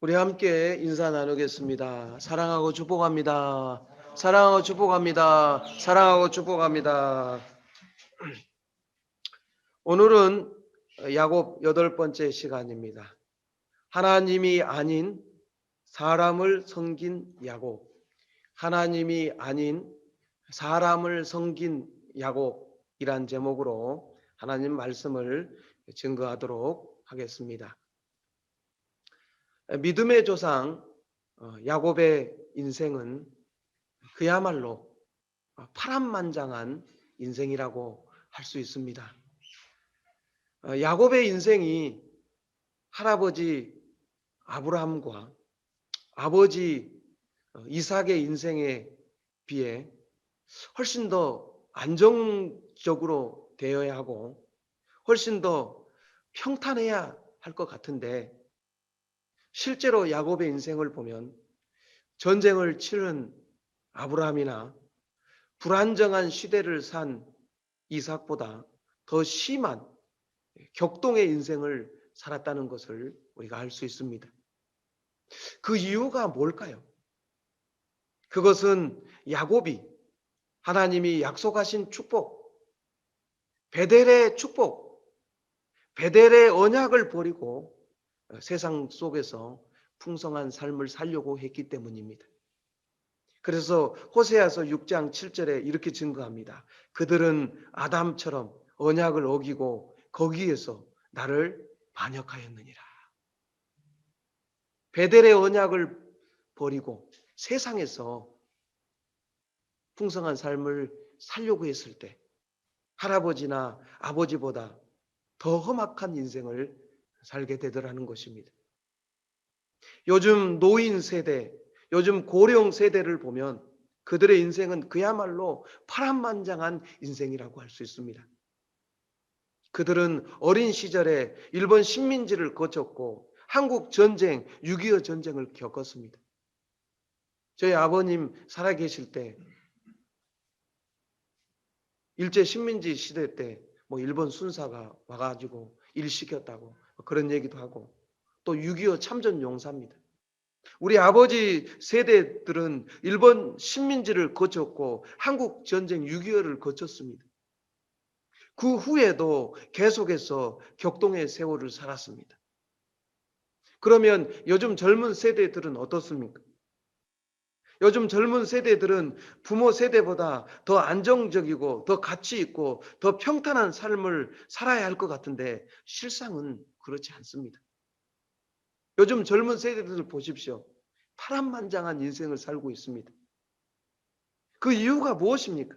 우리 함께 인사 나누겠습니다. 사랑하고 축복합니다. 사랑하고 축복합니다. 사랑하고 축복합니다. 오늘은 야곱 8번째 시간입니다. 하나님이 아닌 사람을 섬긴 야곱. 하나님이 아닌 사람을 섬긴 야곱이란 제목으로 하나님 말씀을 증거하도록 하겠습니다. 믿음의 조상 야곱의 인생은 그야말로 파란만장한 인생이라고 할 수 있습니다. 야곱의 인생이 할아버지 아브라함과 아버지 이삭의 인생에 비해 훨씬 더 안정적으로 되어야 하고 훨씬 더 평탄해야 할 것 같은데, 실제로 야곱의 인생을 보면 전쟁을 치른 아브라함이나 불안정한 시대를 산 이삭보다 더 심한 격동의 인생을 살았다는 것을 우리가 알 수 있습니다. 그 이유가 뭘까요? 그것은 야곱이 하나님이 약속하신 축복, 베델의 축복, 베델의 언약을 버리고 세상 속에서 풍성한 삶을 살려고 했기 때문입니다. 그래서 호세아서 6장 7절에 이렇게 증거합니다. 그들은 아담처럼 언약을 어기고 거기에서 나를 반역하였느니라. 베델의 언약을 버리고 세상에서 풍성한 삶을 살려고 했을 때 할아버지나 아버지보다 더 험악한 인생을 살게 되더라는 것입니다. 요즘 노인 세대, 요즘 고령 세대를 보면 그들의 인생은 그야말로 파란만장한 인생이라고 할 수 있습니다. 그들은 어린 시절에 일본 식민지를 거쳤고 한국 전쟁, 6.25 전쟁을 겪었습니다. 저희 아버님 살아계실 때 일제 식민지 시대 때 일본 순사가 와가지고 일 시켰다고 그런 얘기도 하고, 또 6.25 참전 용사입니다. 우리 아버지 세대들은 일본 식민지를 거쳤고 한국 전쟁 6.25를 거쳤습니다. 그 후에도 계속해서 격동의 세월을 살았습니다. 그러면 요즘 젊은 세대들은 어떻습니까? 요즘 젊은 세대들은 부모 세대보다 더 안정적이고 더 가치 있고 더 평탄한 삶을 살아야 할 것 같은데 실상은 그렇지 않습니다. 요즘 젊은 세대들 보십시오. 파란만장한 인생을 살고 있습니다. 그 이유가 무엇입니까?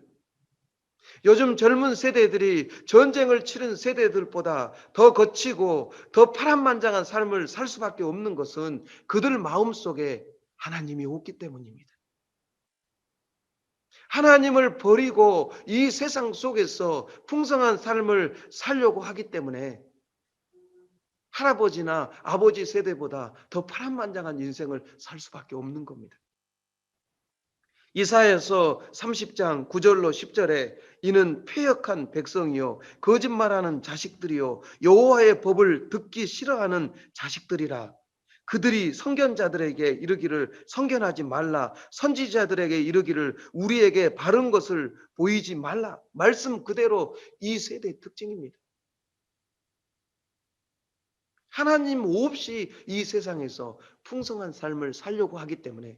요즘 젊은 세대들이 전쟁을 치른 세대들보다 더 거치고 더 파란만장한 삶을 살 수밖에 없는 것은 그들 마음속에 하나님이 없기 때문입니다. 하나님을 버리고 이 세상 속에서 풍성한 삶을 살려고 하기 때문에 할아버지나 아버지 세대보다 더 파란만장한 인생을 살 수밖에 없는 겁니다. 이사야서 30장 9절로 10절에 이는 패역한 백성이요 거짓말하는 자식들이요 여호와의 법을 듣기 싫어하는 자식들이라. 그들이 선견자들에게 이르기를 선견하지 말라, 선지자들에게 이르기를 우리에게 바른 것을 보이지 말라. 말씀 그대로 이 세대의 특징입니다. 하나님 없이 이 세상에서 풍성한 삶을 살려고 하기 때문에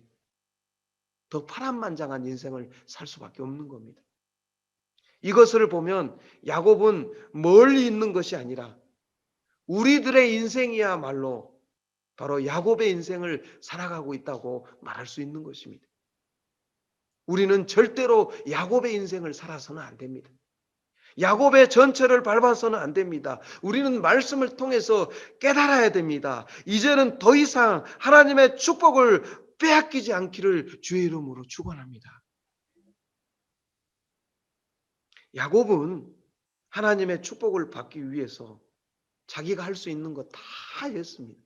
더 파란만장한 인생을 살 수밖에 없는 겁니다. 이것을 보면 야곱은 멀리 있는 것이 아니라 우리들의 인생이야말로 바로 야곱의 인생을 살아가고 있다고 말할 수 있는 것입니다. 우리는 절대로 야곱의 인생을 살아서는 안 됩니다. 야곱의 전철을 밟아서는 안 됩니다. 우리는 말씀을 통해서 깨달아야 됩니다. 이제는 더 이상 하나님의 축복을 빼앗기지 않기를 주의 이름으로 축원합니다. 야곱은 하나님의 축복을 받기 위해서 자기가 할 수 있는 거 다 했습니다.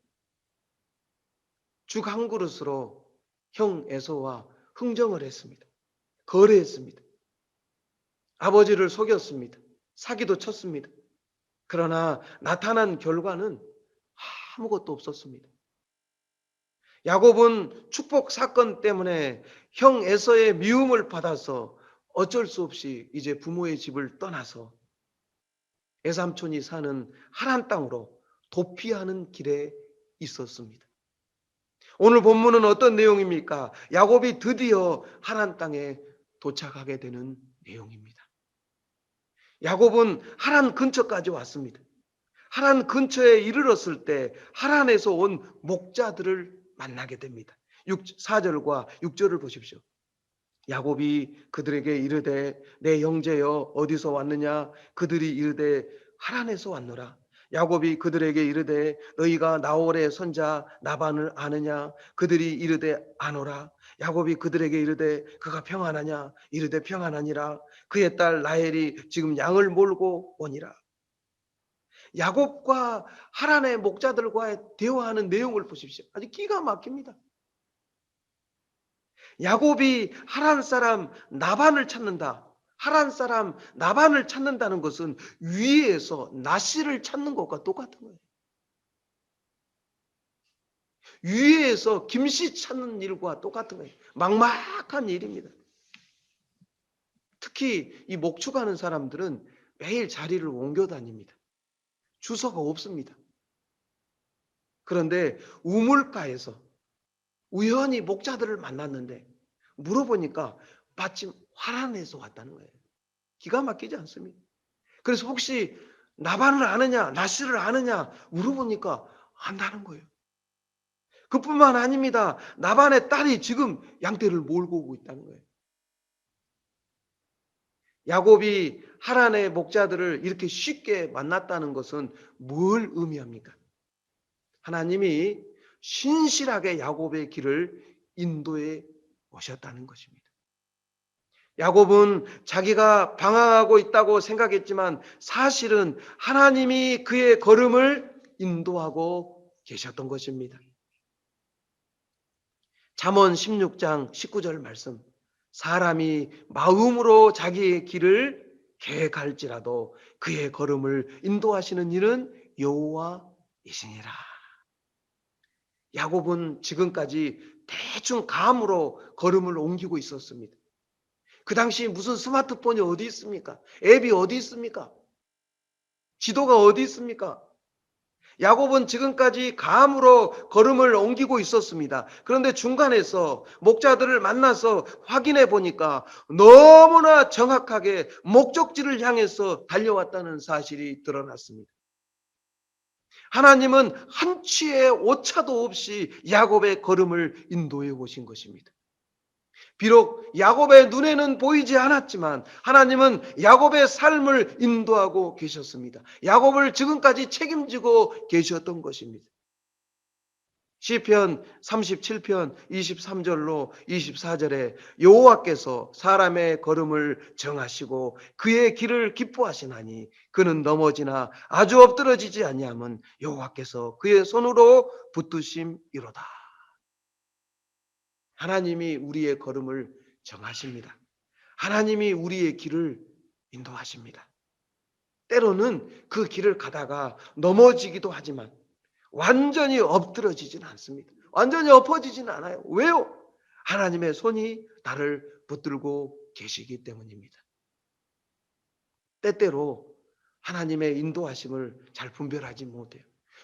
죽 한 그릇으로 형 에서와 흥정을 했습니다. 거래했습니다. 아버지를 속였습니다. 사기도 쳤습니다. 그러나 나타난 결과는 아무것도 없었습니다. 야곱은 축복 사건 때문에 형 에서의 미움을 받아서 어쩔 수 없이 이제 부모의 집을 떠나서 외삼촌이 사는 하란 땅으로 도피하는 길에 있었습니다. 오늘 본문은 어떤 내용입니까? 야곱이 드디어 하란 땅에 도착하게 되는 내용입니다. 야곱은 하란 근처까지 왔습니다. 하란 근처에 이르렀을 때 하란에서 온 목자들을 만나게 됩니다. 4절과 6절을 보십시오. 야곱이 그들에게 이르되 내 형제여 어디서 왔느냐? 그들이 이르되 하란에서 왔노라. 야곱이 그들에게 이르되 너희가 나홀의 손자 나반을 아느냐? 그들이 이르되 아노라. 야곱이 그들에게 이르되 그가 평안하냐? 이르되 평안하니라. 그의 딸 라헬이 지금 양을 몰고 오니라. 야곱과 하란의 목자들과의 대화하는 내용을 보십시오. 아주 기가 막힙니다. 야곱이 하란 사람 나반을 찾는다. 하란 사람 나반을 찾는다는 것은 위에서 나시를 찾는 것과 똑같은 거예요. 위에서 김씨 찾는 일과 똑같은 거예요. 막막한 일입니다. 특히 이 목축하는 사람들은 매일 자리를 옮겨 다닙니다. 주소가 없습니다. 그런데 우물가에서 우연히 목자들을 만났는데 물어보니까 마침 하란에서 왔다는 거예요. 기가 막히지 않습니까? 그래서 혹시 나반을 아느냐, 나시를 아느냐 물어보니까 안다는 거예요. 그뿐만 아닙니다. 나반의 딸이 지금 양떼를 몰고 오고 있다는 거예요. 야곱이 하란의 목자들을 이렇게 쉽게 만났다는 것은 뭘 의미합니까? 하나님이 신실하게 야곱의 길을 인도해 오셨다는 것입니다. 야곱은 자기가 방황하고 있다고 생각했지만 사실은 하나님이 그의 걸음을 인도하고 계셨던 것입니다. 잠언 16장 19절 말씀. 사람이 마음으로 자기의 길을 계획할지라도 그의 걸음을 인도하시는 이는 여호와이시니라. 야곱은 지금까지 대충 감으로 걸음을 옮기고 있었습니다. 그 당시 무슨 스마트폰이 어디 있습니까? 앱이 어디 있습니까? 지도가 어디 있습니까? 야곱은 지금까지 감으로 걸음을 옮기고 있었습니다. 그런데 중간에서 목자들을 만나서 확인해 보니까 너무나 정확하게 목적지를 향해서 달려왔다는 사실이 드러났습니다. 하나님은 한 치의 오차도 없이 야곱의 걸음을 인도해 오신 것입니다. 비록 야곱의 눈에는 보이지 않았지만 하나님은 야곱의 삶을 인도하고 계셨습니다. 야곱을 지금까지 책임지고 계셨던 것입니다. 시편 37편 23절로 24절에 여호와께서 사람의 걸음을 정하시고 그의 길을 기뻐하시나니 그는 넘어지나 아주 엎드러지지 아니함은 여호와께서 그의 손으로 붙드심이로다. 하나님이 우리의 걸음을 정하십니다. 하나님이 우리의 길을 인도하십니다. 때로는 그 길을 가다가 넘어지기도 하지만 완전히 엎드러지지는 않습니다. 완전히 엎어지지는 않아요. 왜요? 하나님의 손이 나를 붙들고 계시기 때문입니다. 때때로 하나님의 인도하심을 잘 분별하지 못해요.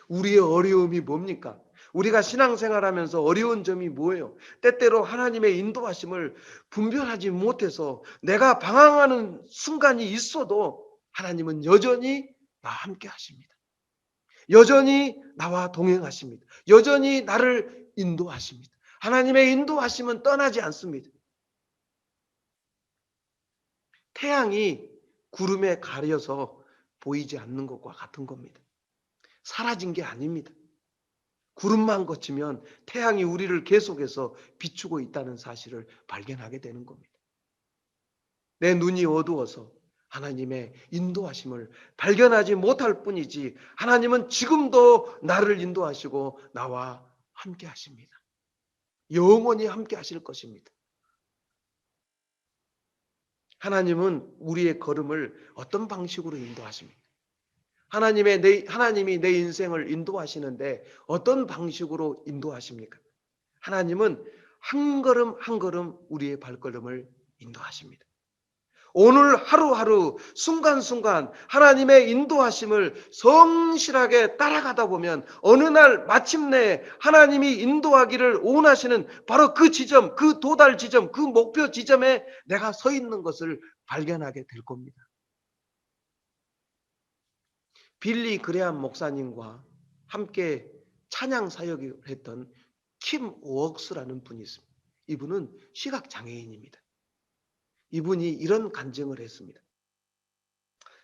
우리의 어려움이 뭡니까? 우리가 신앙생활하면서 어려운 점이 뭐예요? 때때로 하나님의 인도하심을 분별하지 못해서 내가 방황하는 순간이 있어도 하나님은 여전히 나와 함께 하십니다. 여전히 나와 동행하십니다. 여전히 나를 인도하십니다. 하나님의 인도하심은 떠나지 않습니다. 태양이 구름에 가려서 보이지 않는 것과 같은 겁니다. 사라진 게 아닙니다. 구름만 거치면 태양이 우리를 계속해서 비추고 있다는 사실을 발견하게 되는 겁니다. 내 눈이 어두워서 하나님의 인도하심을 발견하지 못할 뿐이지 하나님은 지금도 나를 인도하시고 나와 함께 하십니다. 영원히 함께 하실 것입니다. 하나님은 우리의 걸음을 어떤 방식으로 인도하십니까? 하나님이 내 인생을 인도하시는데 어떤 방식으로 인도하십니까? 하나님은 한 걸음 한 걸음 우리의 발걸음을 인도하십니다. 오늘 하루하루 순간순간 하나님의 인도하심을 성실하게 따라가다 보면 어느 날 마침내 하나님이 인도하기를 원하시는 바로 그 지점, 그 도달 지점, 그 목표 지점에 내가 서 있는 것을 발견하게 될 겁니다. 빌리 그레함 목사님과 함께 찬양 사역을 했던 킴 웍스라는 분이 있습니다. 이분은 시각 장애인입니다. 이분이 이런 간증을 했습니다.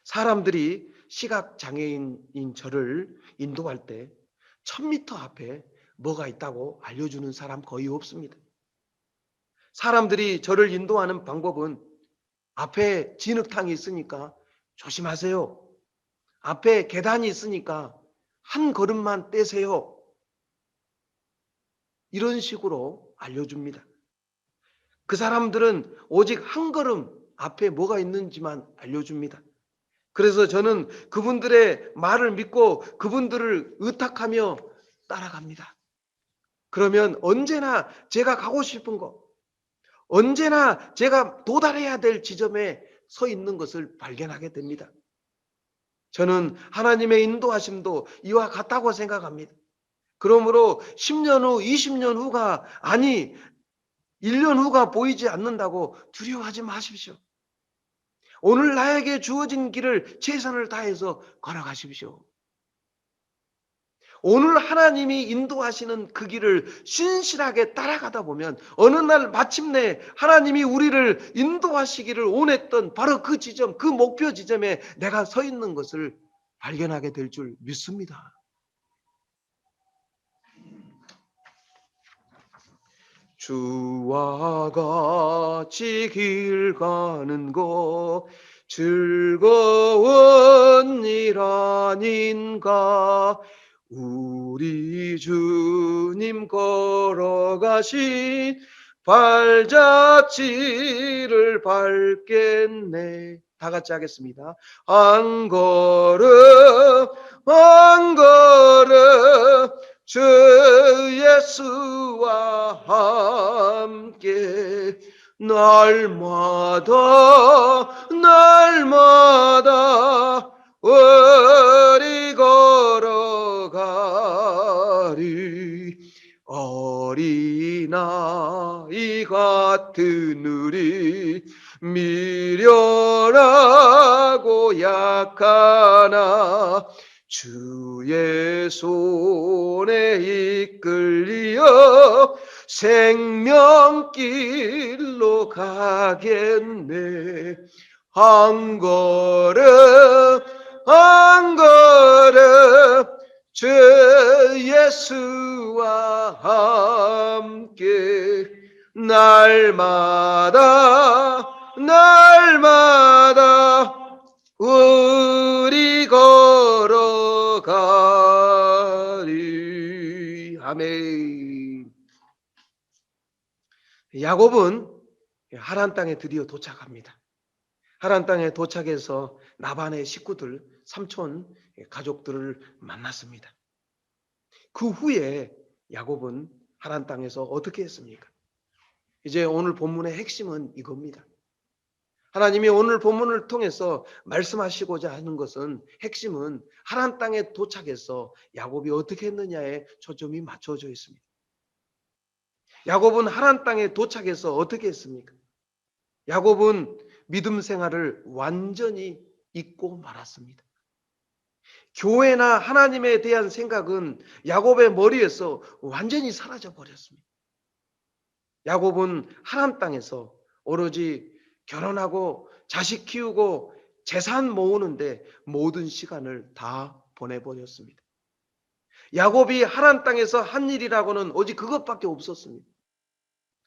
사람들이 시각 장애인인 저를 인도할 때 1000m 앞에 뭐가 있다고 알려주는 사람 거의 없습니다. 사람들이 저를 인도하는 방법은 앞에 진흙탕이 있으니까 조심하세요. 앞에 계단이 있으니까 한 걸음만 떼세요. 이런 식으로 알려줍니다. 그 사람들은 오직 한 걸음 앞에 뭐가 있는지만 알려줍니다. 그래서 저는 그분들의 말을 믿고 그분들을 의탁하며 따라갑니다. 그러면 언제나 제가 가고 싶은 것, 언제나 제가 도달해야 될 지점에 서 있는 것을 발견하게 됩니다. 저는 하나님의 인도하심도 이와 같다고 생각합니다. 그러므로 10년 후, 20년 후가 아니 1년 후가 보이지 않는다고 두려워하지 마십시오. 오늘 나에게 주어진 길을 최선을 다해서 걸어가십시오. 오늘 하나님이 인도하시는 그 길을 신실하게 따라가다 보면 어느 날 마침내 하나님이 우리를 인도하시기를 원했던 바로 그 지점, 그 목표 지점에 내가 서 있는 것을 발견하게 될 줄 믿습니다. 주와 같이 길 가는 것 즐거운 일 아닌가. 우리 주님 걸어가신 발자취를 밟겠네. 다 같이 하겠습니다. 한 걸음 한 걸음 주 예수와 함께 날마다 우리 걸어가리. 어린아이 같은 우리 미련하고 약하나 주의 손에 이끌려 생명길로 가겠네. 한 걸음 한 걸음 주 예수와 함께 날마다 우리 걸어가리. 아멘. 야곱은 하란 땅에 드디어 도착합니다. 하란 땅에 도착해서 라반의 식구들, 삼촌 가족들을 만났습니다. 그 후에 야곱은 하란 땅에서 어떻게 했습니까? 이제 오늘 본문의 핵심은 이겁니다. 하나님이 오늘 본문을 통해서 말씀하시고자 하는 것은 핵심은 하란 땅에 도착해서 야곱이 어떻게 했느냐에 초점이 맞춰져 있습니다. 야곱은 하란 땅에 도착해서 어떻게 했습니까? 야곱은 믿음 생활을 완전히 잊고 말았습니다. 교회나 하나님에 대한 생각은 야곱의 머리에서 완전히 사라져 버렸습니다. 야곱은 하란 땅에서 오로지 결혼하고 자식 키우고 재산 모으는데 모든 시간을 다 보내버렸습니다. 야곱이 하란 땅에서 한 일이라고는 오직 그것밖에 없었습니다.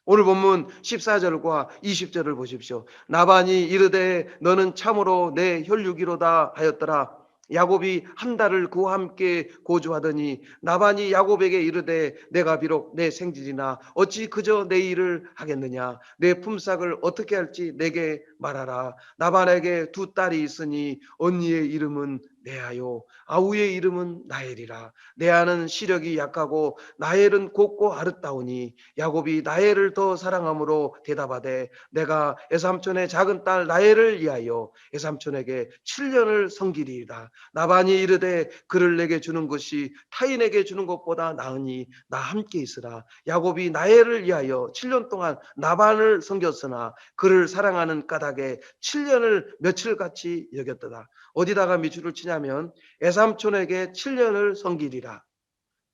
오늘 본문 14절과 20절을 보십시오. 나반이 이르되 너는 참으로 내 혈육이로다 하였더라. 야곱이 한 달을 그와 함께 고주하더니 나반이 야곱에게 이르되 내가 비록 내 생질이나 어찌 그저 내 일을 하겠느냐. 내 품삯을 어떻게 할지 내게 말하라. 나반에게 두 딸이 있으니 언니의 이름은 레아요, 아우의 이름은 나엘이라. 레아는 시력이 약하고 나엘은 곱고 아름다우니 야곱이 나엘을 더 사랑함으로 대답하되 내가 에삼촌의 작은 딸 나엘을 위하여 에삼촌에게 7년을 섬기리이다. 나반이 이르되 그를 내게 주는 것이 타인에게 주는 것보다 나으니 나 함께 있으라. 야곱이 나엘을 위하여 7년 동안 나반을 섬겼으나 그를 사랑하는 까닭에 7년을 며칠같이 여겼더라. 어디다가 미주를 치냐면 에삼촌에게 7년을 섬기리라.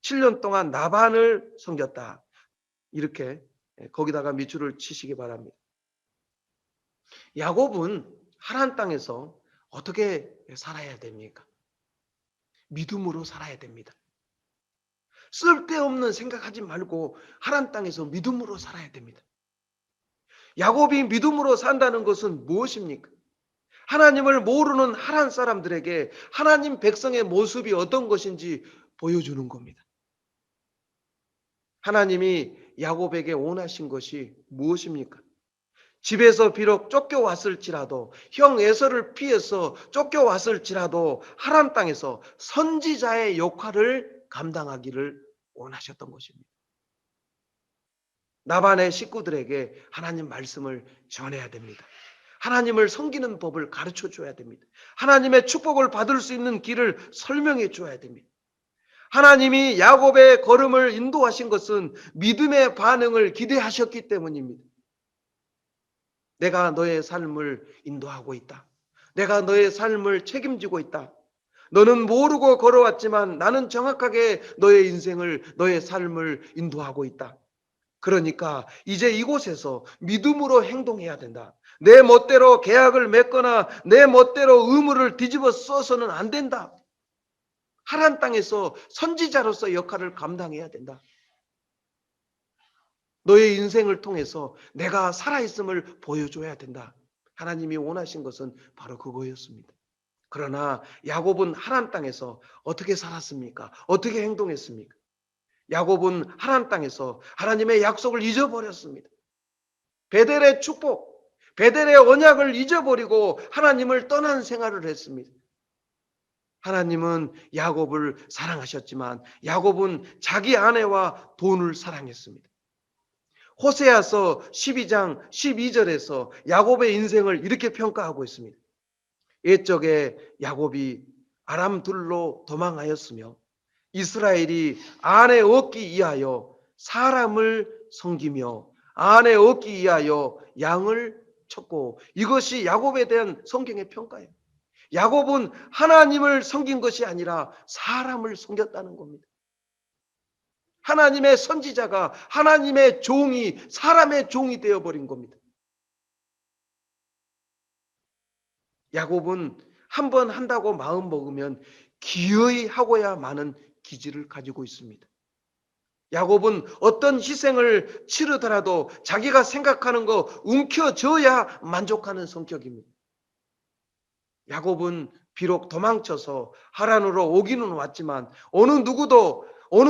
7년 동안 나반을 섬겼다. 이렇게 거기다가 미주를 치시기 바랍니다. 야곱은 하란 땅에서 어떻게 살아야 됩니까? 믿음으로 살아야 됩니다. 쓸데없는 생각하지 말고 하란 땅에서 믿음으로 살아야 됩니다. 야곱이 믿음으로 산다는 것은 무엇입니까? 하나님을 모르는 하란 사람들에게 하나님 백성의 모습이 어떤 것인지 보여주는 겁니다. 하나님이 야곱에게 원하신 것이 무엇입니까? 집에서 비록 쫓겨왔을지라도, 형 에서를 피해서 쫓겨왔을지라도 하란 땅에서 선지자의 역할을 감당하기를 원하셨던 것입니다. 나반의 식구들에게 하나님 말씀을 전해야 됩니다. 하나님을 섬기는 법을 가르쳐 줘야 됩니다. 하나님의 축복을 받을 수 있는 길을 설명해 줘야 됩니다. 하나님이 야곱의 걸음을 인도하신 것은 믿음의 반응을 기대하셨기 때문입니다. 내가 너의 삶을 인도하고 있다. 내가 너의 삶을 책임지고 있다. 너는 모르고 걸어왔지만 나는 정확하게 너의 인생을, 너의 삶을 인도하고 있다. 그러니까 이제 이곳에서 믿음으로 행동해야 된다. 내 멋대로 계약을 맺거나 내 멋대로 의무를 뒤집어 써서는 안 된다. 하란 땅에서 선지자로서 역할을 감당해야 된다. 너의 인생을 통해서 내가 살아있음을 보여줘야 된다. 하나님이 원하신 것은 바로 그거였습니다. 그러나 야곱은 하란 땅에서 어떻게 살았습니까? 어떻게 행동했습니까? 야곱은 하란 땅에서 하나님의 약속을 잊어버렸습니다. 베델의 축복, 베델의 언약을 잊어버리고 하나님을 떠난 생활을 했습니다. 하나님은 야곱을 사랑하셨지만 야곱은 자기 아내와 돈을 사랑했습니다. 호세아서 12장 12절에서 야곱의 인생을 이렇게 평가하고 있습니다. 옛적에 야곱이 아람들로 도망하였으며 이스라엘이 아내 얻기 위하여 사람을 섬기며 아내 얻기 위하여 양을 쳤고, 이것이 야곱에 대한 성경의 평가예요. 야곱은 하나님을 섬긴 것이 아니라 사람을 섬겼다는 겁니다. 하나님의 선지자가 하나님의 종이 사람의 종이 되어버린 겁니다. 야곱은 한 번 한다고 마음 먹으면 기어이 하고야 마는 기질을 가지고 있습니다. 야곱은 어떤 희생을 치르더라도 자기가 생각하는 거 움켜져야 만족하는 성격입니다. 야곱은 비록 도망쳐서 하란으로 오기는 왔지만 어느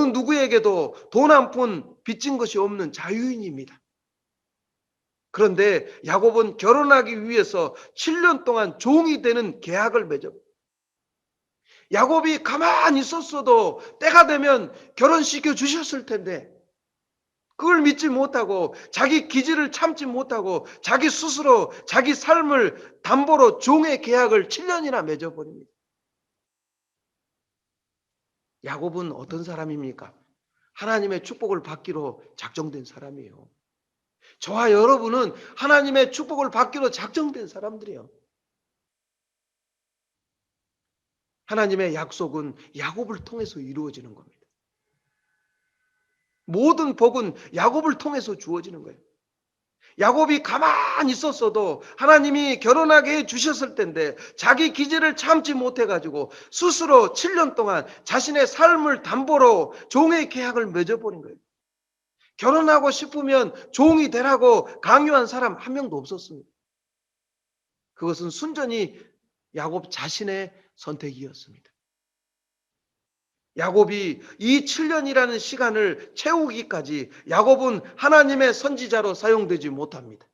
누구에게도 돈 한 푼 빚진 것이 없는 자유인입니다. 그런데 야곱은 결혼하기 위해서 7년 동안 종이 되는 계약을 맺어. 야곱이 가만히 있었어도 때가 되면 결혼시켜 주셨을 텐데 그걸 믿지 못하고 자기 기질을 참지 못하고 자기 스스로 자기 삶을 담보로 종의 계약을 7년이나 맺어버립니다. 야곱은 어떤 사람입니까? 하나님의 축복을 받기로 작정된 사람이에요. 저와 여러분은 하나님의 축복을 받기로 작정된 사람들이에요. 하나님의 약속은 야곱을 통해서 이루어지는 겁니다. 모든 복은 야곱을 통해서 주어지는 거예요. 야곱이 가만히 있었어도 하나님이 결혼하게 해주셨을 텐데 자기 기질을 참지 못해가지고 스스로 7년 동안 자신의 삶을 담보로 종의 계약을 맺어버린 거예요. 결혼하고 싶으면 종이 되라고 강요한 사람 한 명도 없었습니다. 그것은 순전히 야곱 자신의 선택이었습니다. 야곱이 이 7년이라는 시간을 채우기까지 야곱은 하나님의 선지자로 사용되지 못합니다.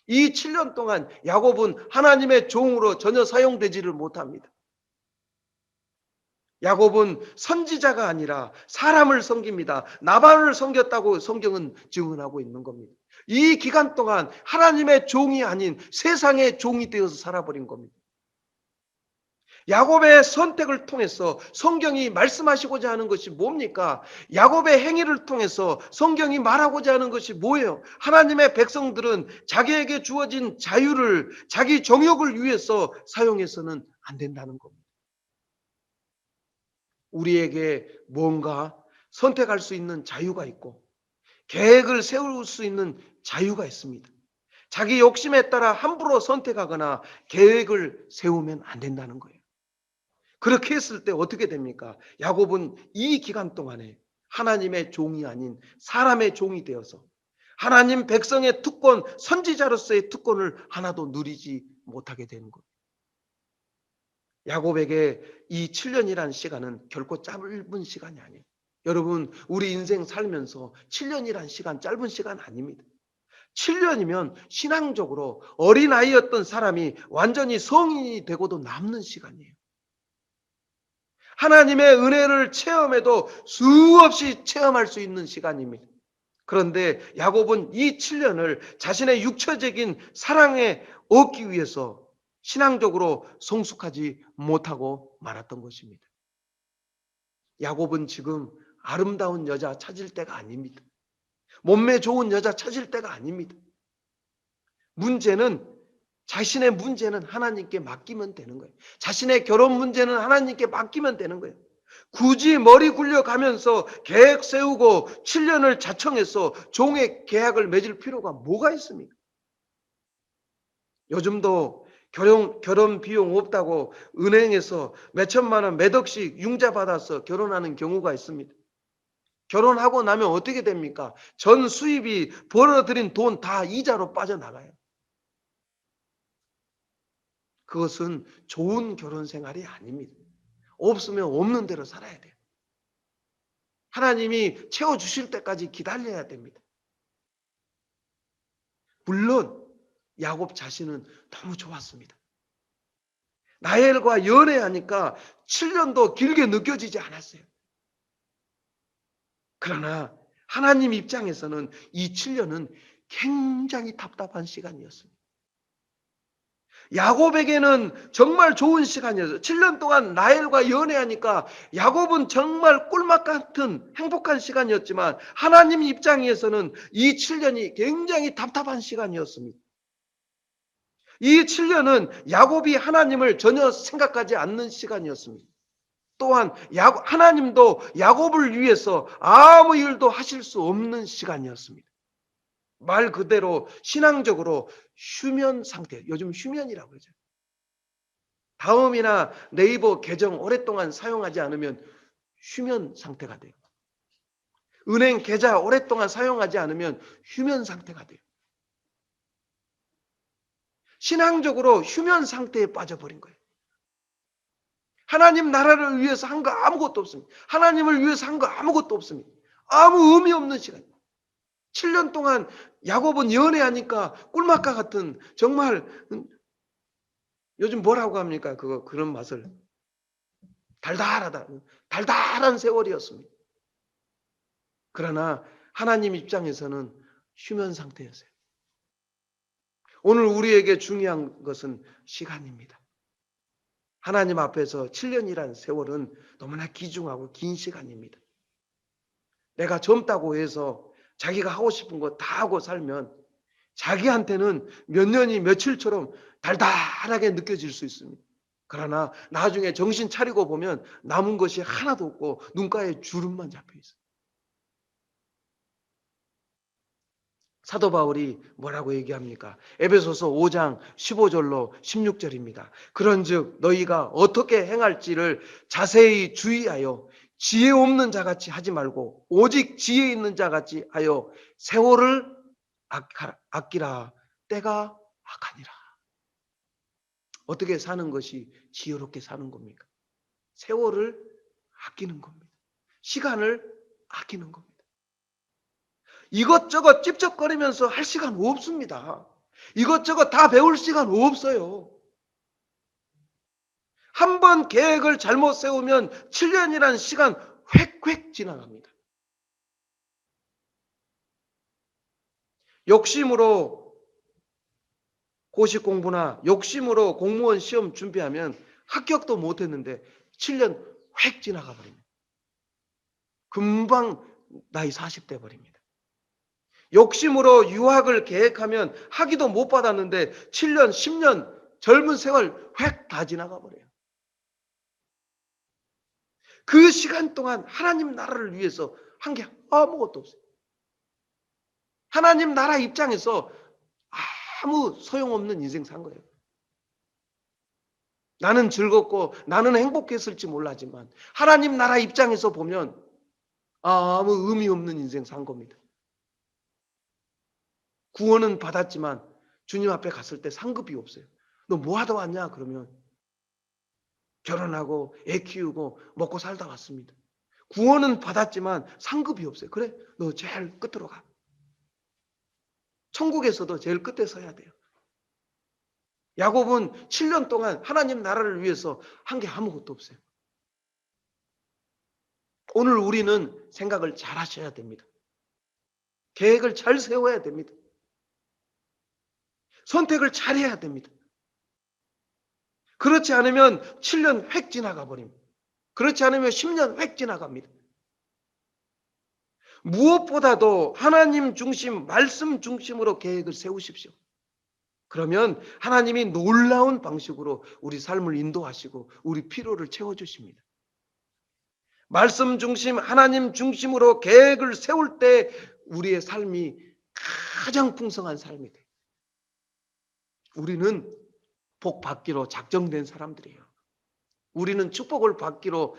이 7년 동안 야곱은 하나님의 종으로 전혀 사용되지를 못합니다. 야곱은 선지자가 아니라 사람을 섬깁니다. 나반을 섬겼다고 성경은 증언하고 있는 겁니다. 이 기간 동안 하나님의 종이 아닌 세상의 종이 되어서 살아버린 겁니다. 야곱의 선택을 통해서 성경이 말씀하시고자 하는 것이 뭡니까? 야곱의 행위를 통해서 성경이 말하고자 하는 것이 뭐예요? 하나님의 백성들은 자기에게 주어진 자유를 자기 정욕을 위해서 사용해서는 안 된다는 겁니다. 우리에게 뭔가 선택할 수 있는 자유가 있고 계획을 세울 수 있는 자유가 있습니다. 자기 욕심에 따라 함부로 선택하거나 계획을 세우면 안 된다는 거예요. 그렇게 했을 때 어떻게 됩니까? 야곱은 이 기간 동안에 하나님의 종이 아닌 사람의 종이 되어서 하나님 백성의 특권, 선지자로서의 특권을 하나도 누리지 못하게 되는 거예요. 야곱에게 이 7년이라는 시간은 결코 짧은 시간이 아니에요. 여러분, 우리 인생 살면서 7년이라는 시간 짧은 시간 아닙니다. 7년이면 신앙적으로 어린아이였던 사람이 완전히 성인이 되고도 남는 시간이에요. 하나님의 은혜를 체험해도 수없이 체험할 수 있는 시간입니다. 그런데 야곱은 이 7년을 자신의 육체적인 사랑에 얻기 위해서 신앙적으로 성숙하지 못하고 말았던 것입니다. 야곱은 지금 아름다운 여자 찾을 때가 아닙니다. 몸매 좋은 여자 찾을 때가 아닙니다. 자신의 문제는 하나님께 맡기면 되는 거예요. 자신의 결혼 문제는 하나님께 맡기면 되는 거예요. 굳이 머리 굴려가면서 계획 세우고 7년을 자청해서 종의 계약을 맺을 필요가 뭐가 있습니까? 요즘도 결혼 비용 없다고 은행에서 몇 천만 원, 몇 억씩 융자 받아서 결혼하는 경우가 있습니다. 결혼하고 나면 어떻게 됩니까? 전 수입이 벌어들인 돈 다 이자로 빠져나가요. 그것은 좋은 결혼 생활이 아닙니다. 없으면 없는 대로 살아야 돼요. 하나님이 채워주실 때까지 기다려야 됩니다. 물론 야곱 자신은 너무 좋았습니다. 라헬과 연애하니까 7년도 길게 느껴지지 않았어요. 그러나 하나님 입장에서는 이 7년은 굉장히 답답한 시간이었습니다. 야곱에게는 정말 좋은 시간이었어요. 7년 동안 라헬과 연애하니까 야곱은 정말 꿀맛 같은 행복한 시간이었지만 하나님 입장에서는 이 7년이 굉장히 답답한 시간이었습니다. 이 7년은 야곱이 하나님을 전혀 생각하지 않는 시간이었습니다. 또한 하나님도 야곱을 위해서 아무 일도 하실 수 없는 시간이었습니다. 말 그대로 신앙적으로 휴면 상태, 요즘 휴면이라고 그러죠. 다음이나 네이버 계정 오랫동안 사용하지 않으면 휴면 상태가 돼요. 은행 계좌 오랫동안 사용하지 않으면 휴면 상태가 돼요. 신앙적으로 휴면 상태에 빠져버린 거예요. 하나님 나라를 위해서 한 거 아무것도 없습니다. 하나님을 위해서 한 거 아무것도 없습니다. 아무 의미 없는 시간. 7년 동안 야곱은 연애하니까 꿀맛과 같은 정말 요즘 뭐라고 합니까? 그런 맛을 달달한 세월이었습니다. 그러나 하나님 입장에서는 휴면 상태였어요. 오늘 우리에게 중요한 것은 시간입니다. 하나님 앞에서 7년이라는 세월은 너무나 귀중하고 긴 시간입니다. 내가 젊다고 해서 자기가 하고 싶은 거 다 하고 살면 자기한테는 몇 년이 며칠처럼 달달하게 느껴질 수 있습니다. 그러나 나중에 정신 차리고 보면 남은 것이 하나도 없고 눈가에 주름만 잡혀 있어요. 사도 바울이 뭐라고 얘기합니까? 에베소서 5장 15절로 16절입니다. 그런즉 너희가 어떻게 행할지를 자세히 주의하여 지혜 없는 자같이 하지 말고 오직 지혜 있는 자같이 하여 세월을 아끼라. 때가 악하니라. 어떻게 사는 것이 지혜롭게 사는 겁니까? 세월을 아끼는 겁니다. 시간을 아끼는 겁니다. 이것저것 찝쩍거리면서 할 시간 없습니다. 이것저것 다 배울 시간 없어요. 한 번 계획을 잘못 세우면 7년이라는 시간 획획 지나갑니다. 욕심으로 고시 공부나 욕심으로 공무원 시험 준비하면 합격도 못했는데 7년 획 지나가 버립니다. 금방 나이 40대 버립니다. 욕심으로 유학을 계획하면 학위도 못 받았는데 7년, 10년 젊은 세월 획 다 지나가 버려요. 그 시간 동안 하나님 나라를 위해서 한 게 아무것도 없어요. 하나님 나라 입장에서 아무 소용없는 인생 산 거예요. 나는 즐겁고 나는 행복했을지 몰라지만 하나님 나라 입장에서 보면 아무 의미 없는 인생 산 겁니다. 구원은 받았지만 주님 앞에 갔을 때 상급이 없어요. 너 뭐 하다 왔냐? 그러면 결혼하고 애 키우고 먹고 살다 왔습니다. 구원은 받았지만 상급이 없어요. 그래, 너 제일 끝으로 가. 천국에서도 제일 끝에 서야 돼요. 야곱은 7년 동안 하나님 나라를 위해서 한 게 아무것도 없어요. 오늘 우리는 생각을 잘 하셔야 됩니다. 계획을 잘 세워야 됩니다. 선택을 잘 해야 됩니다. 그렇지 않으면 7년 획 지나가 버립니다. 그렇지 않으면 10년 획 지나갑니다. 무엇보다도 하나님 중심, 말씀 중심으로 계획을 세우십시오. 그러면 하나님이 놀라운 방식으로 우리 삶을 인도하시고 우리 필요를 채워주십니다. 말씀 중심, 하나님 중심으로 계획을 세울 때 우리의 삶이 가장 풍성한 삶이 돼요. 우리는 복 받기로 작정된 사람들이에요. 우리는 축복을 받기로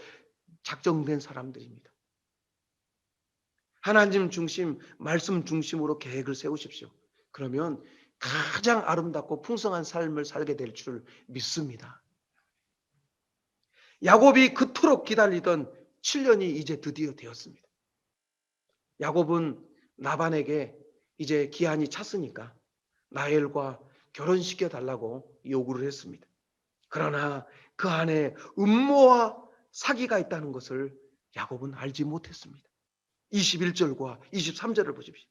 작정된 사람들입니다. 하나님 중심, 말씀 중심으로 계획을 세우십시오. 그러면 가장 아름답고 풍성한 삶을 살게 될 줄 믿습니다. 야곱이 그토록 기다리던 7년이 이제 드디어 되었습니다. 야곱은 라반에게 이제 기한이 찼으니까 라헬과 결혼시켜 달라고 요구를 했습니다. 그러나 그 안에 음모와 사기가 있다는 것을 야곱은 알지 못했습니다. 21절과 23절을 보십시오.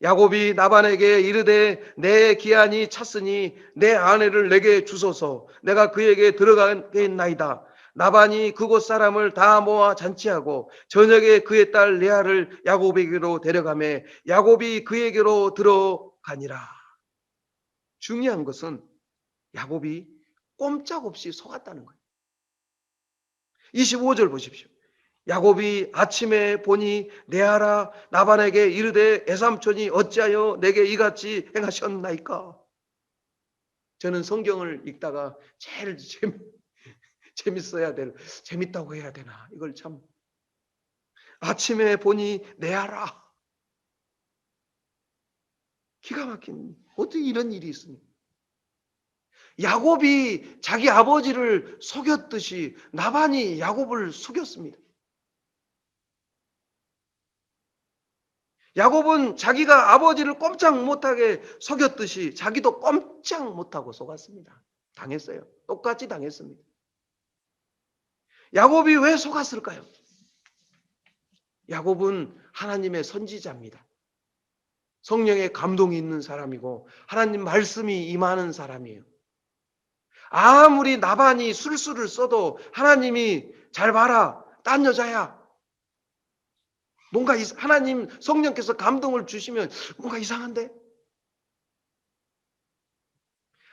야곱이 라반에게 이르되 내 기한이 찼으니 내 아내를 내게 주소서. 내가 그에게 들어가겠나이다. 라반이 그곳 사람을 다 모아 잔치하고 저녁에 그의 딸 레아를 야곱에게로 데려가매 야곱이 그에게로 들어가니라. 중요한 것은 야곱이 꼼짝없이 속았다는 거예요. 25절 보십시오. 야곱이 아침에 보니 레아라 라반에게 이르되 애삼촌이 어찌하여 내게 이같이 행하셨나이까. 저는 성경을 읽다가 제일 재밌어야 될, 재밌다고 해야 되나, 이걸 참. 아침에 보니 레아라. 기가 막힌, 어떻게 이런 일이 있습니까? 야곱이 자기 아버지를 속였듯이 라반이 야곱을 속였습니다. 야곱은 자기가 아버지를 꼼짝 못하게 속였듯이 자기도 꼼짝 못하고 속았습니다. 당했어요. 똑같이 당했습니다. 야곱이 왜 속았을까요? 야곱은 하나님의 선지자입니다. 성령의 감동이 있는 사람이고 하나님 말씀이 임하는 사람이에요. 아무리 나반이 술수를 써도 하나님이 잘 봐라, 딴 여자야. 뭔가 하나님 성령께서 감동을 주시면 뭔가 이상한데?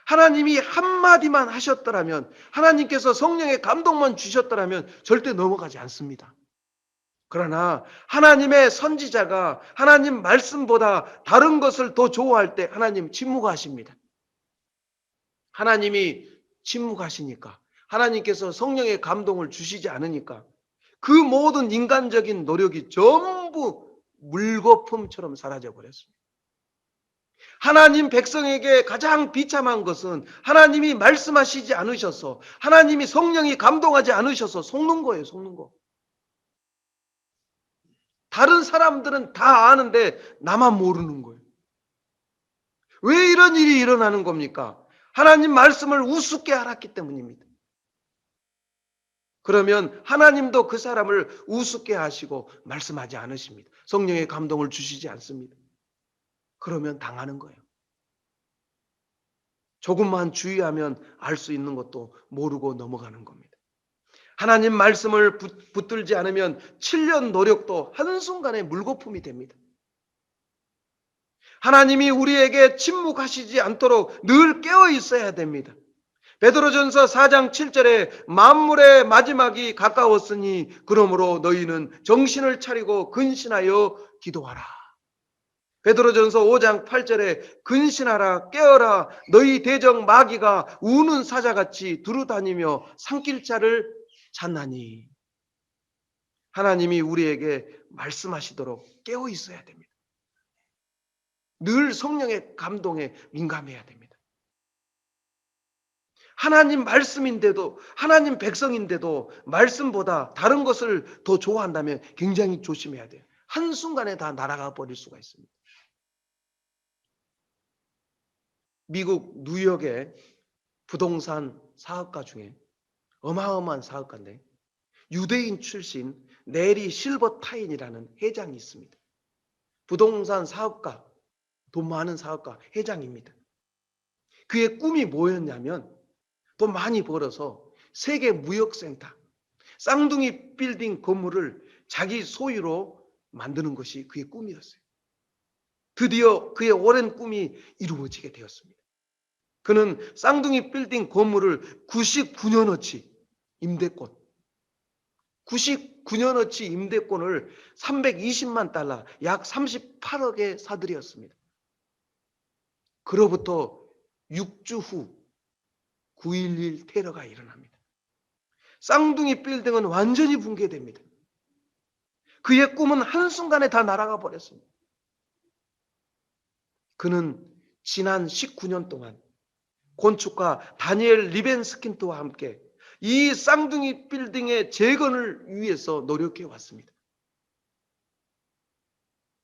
하나님이 한마디만 하셨더라면, 하나님께서 성령의 감동만 주셨더라면 절대 넘어가지 않습니다. 그러나 하나님의 선지자가 하나님 말씀보다 다른 것을 더 좋아할 때 하나님 침묵하십니다. 하나님이 침묵하시니까, 하나님께서 성령의 감동을 주시지 않으니까 그 모든 인간적인 노력이 전부 물거품처럼 사라져 버렸습니다. 하나님 백성에게 가장 비참한 것은 하나님이 말씀하시지 않으셔서, 하나님이 성령이 감동하지 않으셔서 속는 거예요. 속는 거. 다른 사람들은 다 아는데 나만 모르는 거예요. 왜 이런 일이 일어나는 겁니까? 하나님 말씀을 우습게 알았기 때문입니다. 그러면 하나님도 그 사람을 우습게 하시고 말씀하지 않으십니다. 성령의 감동을 주시지 않습니다. 그러면 당하는 거예요. 조금만 주의하면 알 수 있는 것도 모르고 넘어가는 겁니다. 하나님 말씀을 붙들지 않으면 7년 노력도 한순간에 물거품이 됩니다. 하나님이 우리에게 침묵하시지 않도록 늘 깨어 있어야 됩니다. 베드로전서 4장 7절에 만물의 마지막이 가까웠으니 그러므로 너희는 정신을 차리고 근신하여 기도하라. 베드로전서 5장 8절에 근신하라 깨어라 너희 대적 마귀가 우는 사자같이 두루다니며 산길자를 찾나니. 하나님이 우리에게 말씀하시도록 깨어 있어야 됩니다. 늘 성령의 감동에 민감해야 됩니다. 하나님 말씀인데도, 하나님 백성인데도 말씀보다 다른 것을 더 좋아한다면 굉장히 조심해야 돼요. 한순간에 다 날아가 버릴 수가 있습니다. 미국 뉴욕의 부동산 사업가 중에 어마어마한 사업가인데 유대인 출신 내리 실버타인이라는 회장이 있습니다. 부동산 사업가, 돈 많은 사업가 회장입니다. 그의 꿈이 뭐였냐면 돈 많이 벌어서 세계 무역센터, 쌍둥이 빌딩 건물을 자기 소유로 만드는 것이 그의 꿈이었어요. 드디어 그의 오랜 꿈이 이루어지게 되었습니다. 그는 쌍둥이 빌딩 건물을 99년어치 임대권, 99년어치 임대권을 320만 달러, 약 38억에 사들였습니다. 그로부터 6주 후 9.11 테러가 일어납니다. 쌍둥이 빌딩은 완전히 붕괴됩니다. 그의 꿈은 한순간에 다 날아가 버렸습니다. 그는 지난 19년 동안 건축가 다니엘 리벤스킨트와 함께 이 쌍둥이 빌딩의 재건을 위해서 노력해 왔습니다.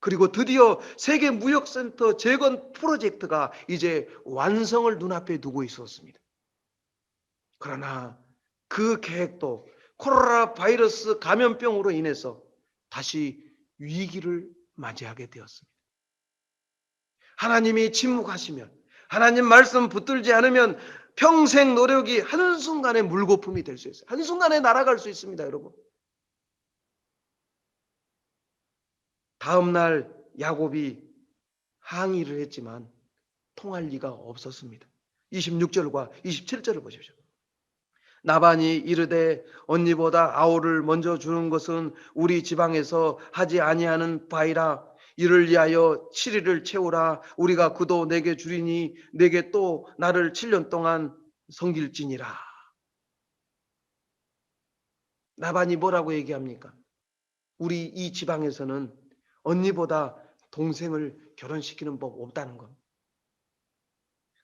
그리고 드디어 세계 무역센터 재건 프로젝트가 이제 완성을 눈앞에 두고 있었습니다. 그러나 그 계획도 코로나 바이러스 감염병으로 인해서 다시 위기를 맞이하게 되었습니다. 하나님이 침묵하시면, 하나님 말씀 붙들지 않으면 평생 노력이 한순간에 물거품이 될 수 있어요. 한순간에 날아갈 수 있습니다, 여러분. 다음 날 야곱이 항의를 했지만 통할 리가 없었습니다. 26절과 27절을 보십시오. 나반이 이르되 언니보다 아우를 먼저 주는 것은 우리 지방에서 하지 아니하는 바이라. 이를 위하여 7일을 채우라. 우리가 그도 내게 주리니 내게 또 나를 7년 동안 섬길지니라. 나반이 뭐라고 얘기합니까? 우리 이 지방에서는 언니보다 동생을 결혼시키는 법 없다는 것.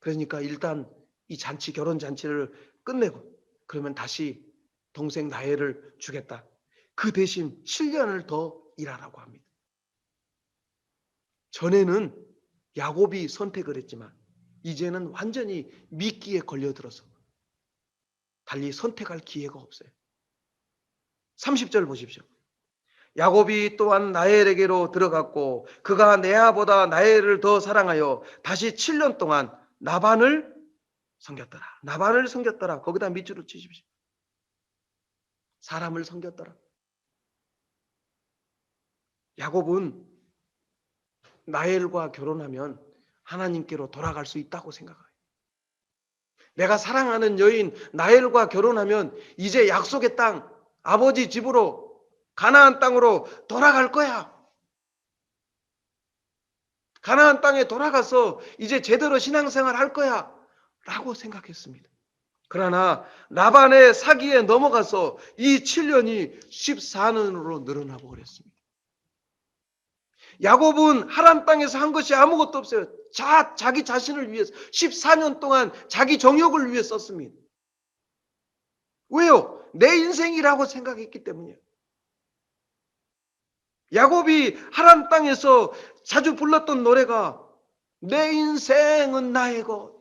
그러니까 일단 이 잔치, 결혼 잔치를 끝내고 그러면 다시 동생 나혜를 주겠다. 그 대신 7년을 더 일하라고 합니다. 전에는 야곱이 선택을 했지만 이제는 완전히 미끼에 걸려들어서 달리 선택할 기회가 없어요. 30절 보십시오. 야곱이 또한 나헬에게로 들어갔고 그가 레아보다 나헬을 더 사랑하여 다시 7년 동안 나반을 섬겼더라. 나반을 섬겼더라. 거기다 밑줄을 치십시오. 사람을 섬겼더라. 야곱은 나헬과 결혼하면 하나님께로 돌아갈 수 있다고 생각해요. 내가 사랑하는 여인 나헬과 결혼하면 이제 약속의 땅, 아버지 집으로 가나안 땅으로 돌아갈 거야. 가나안 땅에 돌아가서 이제 제대로 신앙생활 할 거야 라고 생각했습니다. 그러나 라반의 사기에 넘어가서 이 7년이 14년으로 늘어나 버렸습니다. 야곱은 하란 땅에서 한 것이 아무것도 없어요. 자기 자신을 위해서 14년 동안 자기 정욕을 위해 썼습니다. 왜요? 내 인생이라고 생각했기 때문이에요. 야곱이 하란 땅에서 자주 불렀던 노래가 내 인생은 나의 것.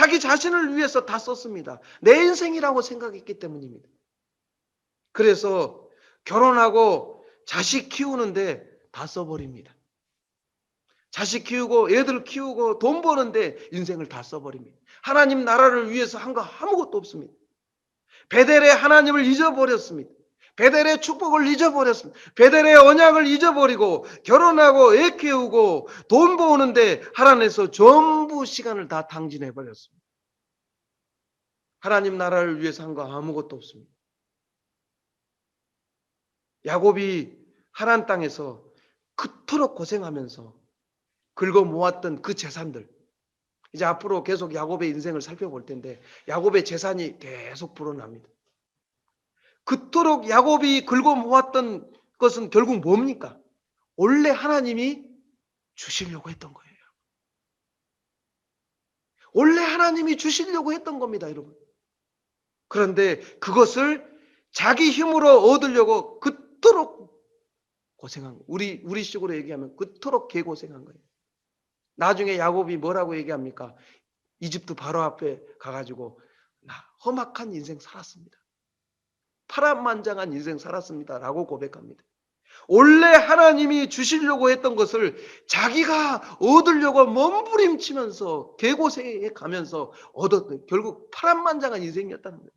자기 자신을 위해서 다 썼습니다. 내 인생이라고 생각했기 때문입니다. 그래서 결혼하고 자식 키우는데 다 써버립니다. 자식 키우고 애들 키우고 돈 버는데 인생을 다 써버립니다. 하나님 나라를 위해서 한 거 아무것도 없습니다. 베델의 하나님을 잊어버렸습니다. 베델의 축복을 잊어버렸습니다. 베델의 언약을 잊어버리고 결혼하고 애 키우고 돈 버는데 하나님께서 전부 시간을 다 탕진해버렸습니다. 하나님 나라를 위해서 한 거 아무것도 없습니다. 야곱이 하나님 땅에서 그토록 고생하면서 긁어 모았던 그 재산들, 이제 앞으로 계속 야곱의 인생을 살펴볼 텐데 야곱의 재산이 계속 불어납니다. 그토록 야곱이 긁어 모았던 것은 결국 뭡니까? 원래 하나님이 주시려고 했던 거예요. 원래 하나님이 주시려고 했던 겁니다, 여러분. 그런데 그것을 자기 힘으로 얻으려고 그토록 고생한 거예요. 우리식으로 얘기하면 그토록 개고생한 거예요. 나중에 야곱이 뭐라고 얘기합니까? 이집트 바로 앞에 가가지고 나 험악한 인생 살았습니다. 파란만장한 인생 살았습니다. 라고 고백합니다. 원래 하나님이 주시려고 했던 것을 자기가 얻으려고 몸부림치면서 개고생해 가면서 얻었던 결국 파란만장한 인생이었다는 거예요.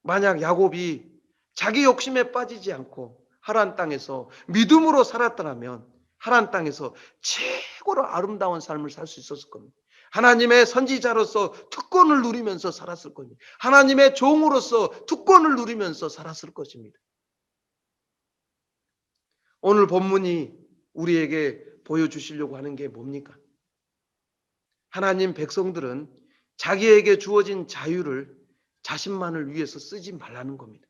만약 야곱이 자기 욕심에 빠지지 않고 하란 땅에서 믿음으로 살았더라면 하란 땅에서 최고로 아름다운 삶을 살 수 있었을 겁니다. 하나님의 선지자로서 특권을 누리면서 살았을 겁니다. 하나님의 종으로서 특권을 누리면서 살았을 것입니다. 오늘 본문이 우리에게 보여주시려고 하는 게 뭡니까? 하나님 백성들은 자기에게 주어진 자유를 자신만을 위해서 쓰지 말라는 겁니다.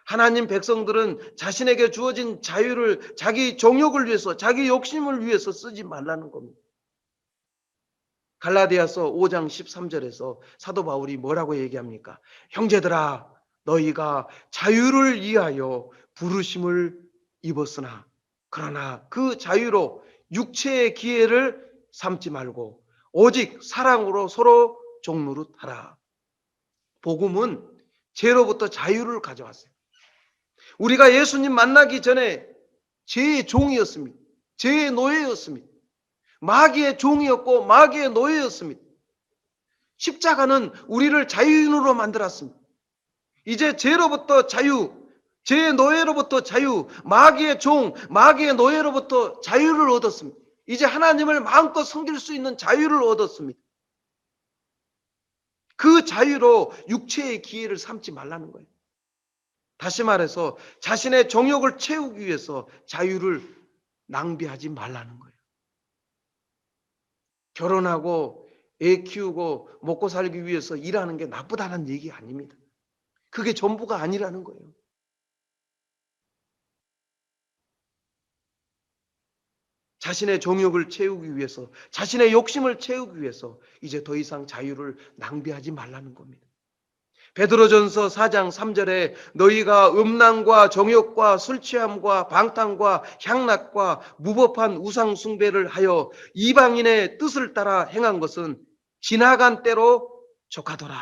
하나님 백성들은 자신에게 주어진 자유를 자기 정욕을 위해서, 자기 욕심을 위해서 쓰지 말라는 겁니다. 갈라디아서 5장 13절에서 사도 바울이 뭐라고 얘기합니까? 형제들아, 너희가 자유를 위하여 부르심을 입었으나 그러나 그 자유로 육체의 기회를 삼지 말고 오직 사랑으로 서로 종노릇하라. 복음은 죄로부터 자유를 가져왔어요. 우리가 예수님 만나기 전에 죄의 종이었습니다. 죄의 노예였습니다. 마귀의 종이었고 마귀의 노예였습니다. 십자가는 우리를 자유인으로 만들었습니다. 이제 죄로부터 자유, 죄의 노예로부터 자유, 마귀의 종, 마귀의 노예로부터 자유를 얻었습니다. 이제 하나님을 마음껏 섬길 수 있는 자유를 얻었습니다. 그 자유로 육체의 기회를 삼지 말라는 거예요. 다시 말해서 자신의 정욕을 채우기 위해서 자유를 낭비하지 말라는 거예요. 결혼하고 애 키우고 먹고 살기 위해서 일하는 게 나쁘다는 얘기 아닙니다. 그게 전부가 아니라는 거예요. 자신의 정욕을 채우기 위해서, 자신의 욕심을 채우기 위해서 이제 더 이상 자유를 낭비하지 말라는 겁니다. 베드로전서 4장 3절에 너희가 음란과 정욕과 술 취함과 방탕과 향락과 무법한 우상 숭배를 하여 이방인의 뜻을 따라 행한 것은 지나간 때로 족하더라.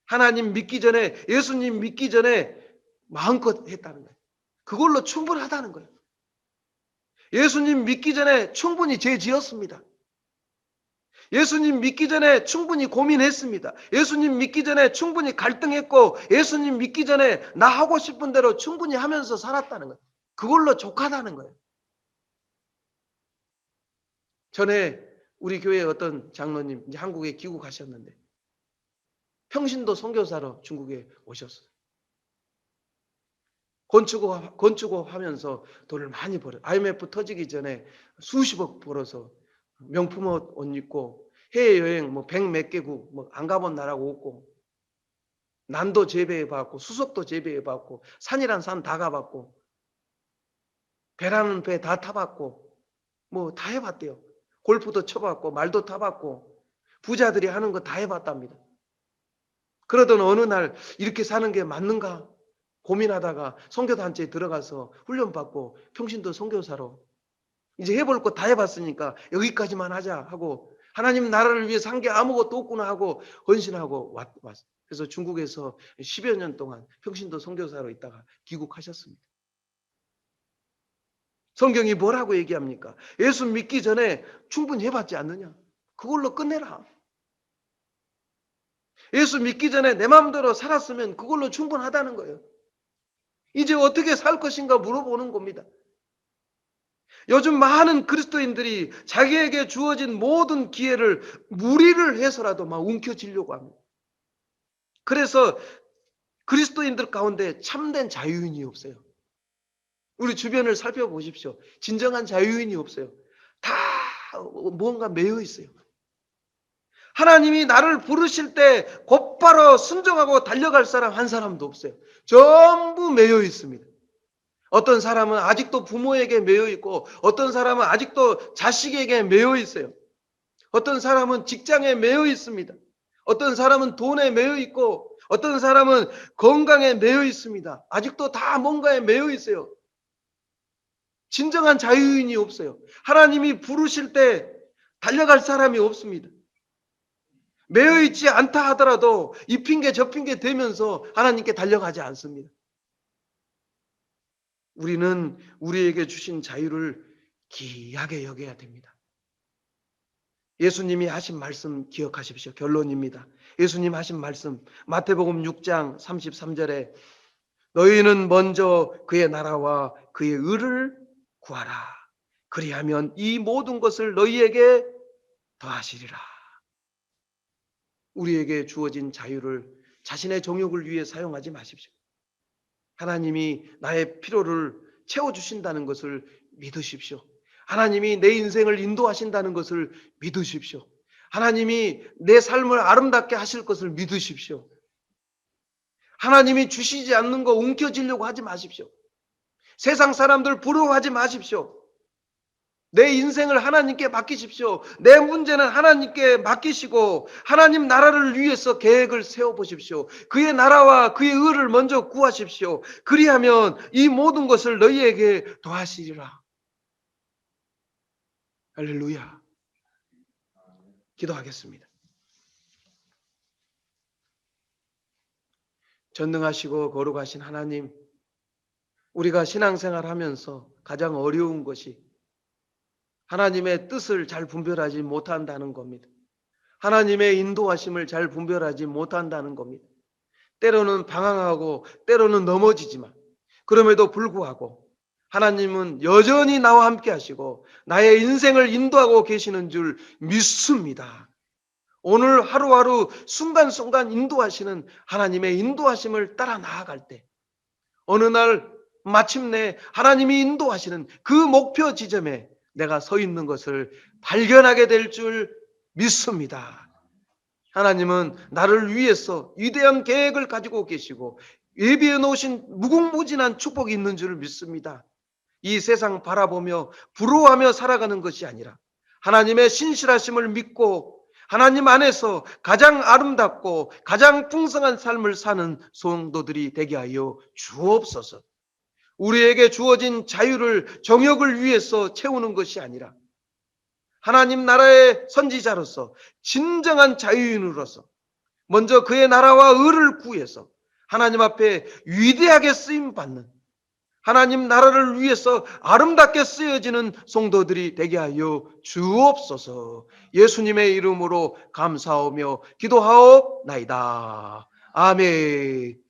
하나님 믿기 전에, 예수님 믿기 전에 마음껏 했다는 거예요. 그걸로 충분하다는 거예요. 예수님 믿기 전에 충분히 죄 지었습니다. 예수님 믿기 전에 충분히 고민했습니다. 예수님 믿기 전에 충분히 갈등했고 예수님 믿기 전에 나 하고 싶은 대로 충분히 하면서 살았다는 거예요. 그걸로 족하다는 거예요. 전에 우리 교회 어떤 장로님 이제 한국에 귀국하셨는데 평신도 선교사로 중국에 오셨어요. 건축업 하면서 돈을 많이 벌어요. IMF 터지기 전에 수십억 벌어서 명품 옷 입고 해외여행 뭐 100몇 개국 뭐 안 가본 나라고 없고 난도 재배해봤고 수석도 재배해봤고 산이란 산 다 가봤고 배라는 배 다 타봤고 뭐 다 해봤대요. 골프도 쳐봤고 말도 타봤고 부자들이 하는 거 다 해봤답니다. 그러던 어느 날 이렇게 사는 게 맞는가 고민하다가 선교단체에 들어가서 훈련받고 평신도 선교사로 이제 해볼 거 다 해봤으니까 여기까지만 하자 하고 하나님 나라를 위해서 한 게 아무것도 없구나 하고 헌신하고 왔어요. 그래서 중국에서 10여 년 동안 평신도 선교사로 있다가 귀국하셨습니다. 성경이 뭐라고 얘기합니까? 예수 믿기 전에 충분히 해봤지 않느냐? 그걸로 끝내라. 예수 믿기 전에 내 마음대로 살았으면 그걸로 충분하다는 거예요. 이제 어떻게 살 것인가 물어보는 겁니다. 요즘 많은 그리스도인들이 자기에게 주어진 모든 기회를 무리를 해서라도 막 움켜쥐려고 합니다. 그래서 그리스도인들 가운데 참된 자유인이 없어요. 우리 주변을 살펴보십시오. 진정한 자유인이 없어요. 다 뭔가 매여 있어요. 하나님이 나를 부르실 때 곧바로 순종하고 달려갈 사람 한 사람도 없어요. 전부 매여 있습니다. 어떤 사람은 아직도 부모에게 매여 있고 어떤 사람은 아직도 자식에게 매여 있어요. 어떤 사람은 직장에 매여 있습니다. 어떤 사람은 돈에 매여 있고 어떤 사람은 건강에 매여 있습니다. 아직도 다 뭔가에 매여 있어요. 진정한 자유인이 없어요. 하나님이 부르실 때 달려갈 사람이 없습니다. 매여 있지 않다 하더라도 이 핑계 저 핑계 대면서 하나님께 달려가지 않습니다. 우리는 우리에게 주신 자유를 귀하게 여겨야 됩니다. 예수님이 하신 말씀 기억하십시오. 결론입니다. 예수님 하신 말씀 마태복음 6장 33절에 너희는 먼저 그의 나라와 그의 의를 구하라. 그리하면 이 모든 것을 너희에게 더하시리라. 우리에게 주어진 자유를 자신의 정욕을 위해 사용하지 마십시오. 하나님이 나의 필요를 채워주신다는 것을 믿으십시오. 하나님이 내 인생을 인도하신다는 것을 믿으십시오. 하나님이 내 삶을 아름답게 하실 것을 믿으십시오. 하나님이 주시지 않는 거 움켜쥐려고 하지 마십시오. 세상 사람들 부러워하지 마십시오. 내 인생을 하나님께 맡기십시오. 내 문제는 하나님께 맡기시고 하나님 나라를 위해서 계획을 세워보십시오. 그의 나라와 그의 의를 먼저 구하십시오. 그리하면 이 모든 것을 너희에게 더하시리라. 할렐루야. 기도하겠습니다. 전능하시고 거룩하신 하나님, 우리가 신앙생활 하면서 가장 어려운 것이 하나님의 뜻을 잘 분별하지 못한다는 겁니다. 하나님의 인도하심을 잘 분별하지 못한다는 겁니다. 때로는 방황하고 때로는 넘어지지만 그럼에도 불구하고 하나님은 여전히 나와 함께 하시고 나의 인생을 인도하고 계시는 줄 믿습니다. 오늘 하루하루 순간순간 인도하시는 하나님의 인도하심을 따라 나아갈 때 어느 날 마침내 하나님이 인도하시는 그 목표 지점에 내가 서 있는 것을 발견하게 될 줄 믿습니다. 하나님은 나를 위해서 위대한 계획을 가지고 계시고 예비해 놓으신 무궁무진한 축복이 있는 줄 믿습니다. 이 세상 바라보며 부러워하며 살아가는 것이 아니라 하나님의 신실하심을 믿고 하나님 안에서 가장 아름답고 가장 풍성한 삶을 사는 성도들이 되게 하여 주옵소서. 우리에게 주어진 자유를 정욕을 위해서 채우는 것이 아니라 하나님 나라의 선지자로서 진정한 자유인으로서 먼저 그의 나라와 의를 구해서 하나님 앞에 위대하게 쓰임받는 하나님 나라를 위해서 아름답게 쓰여지는 성도들이 되게 하여 주옵소서. 예수님의 이름으로 감사하며 기도하옵나이다. 아멘.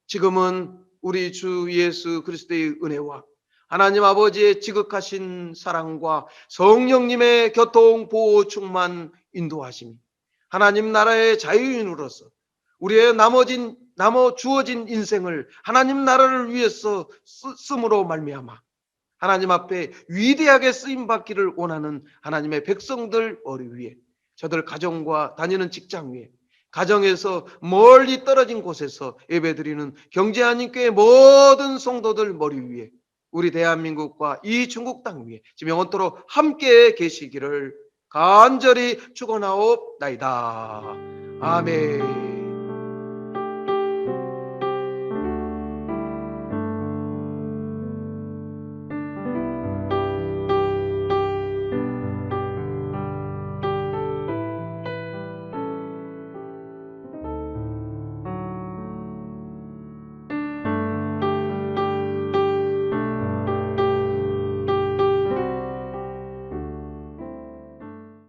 지금은 우리 주 예수 그리스도의 은혜와 하나님 아버지의 지극하신 사랑과 성령님의 교통 보호 충만 인도하심이 하나님 나라의 자유인으로서 우리의 주어진 인생을 하나님 나라를 위해서 쓰므로 말미암아 하나님 앞에 위대하게 쓰임받기를 원하는 하나님의 백성들 머리 위에 저들 가정과 다니는 직장 위에 가정에서 멀리 떨어진 곳에서 예배드리는 경제하님 교회 모든 성도들 머리 위에 우리 대한민국과 이 중국 땅 위에 지금 영원토록 함께 계시기를 간절히 축원하옵나이다. 아멘.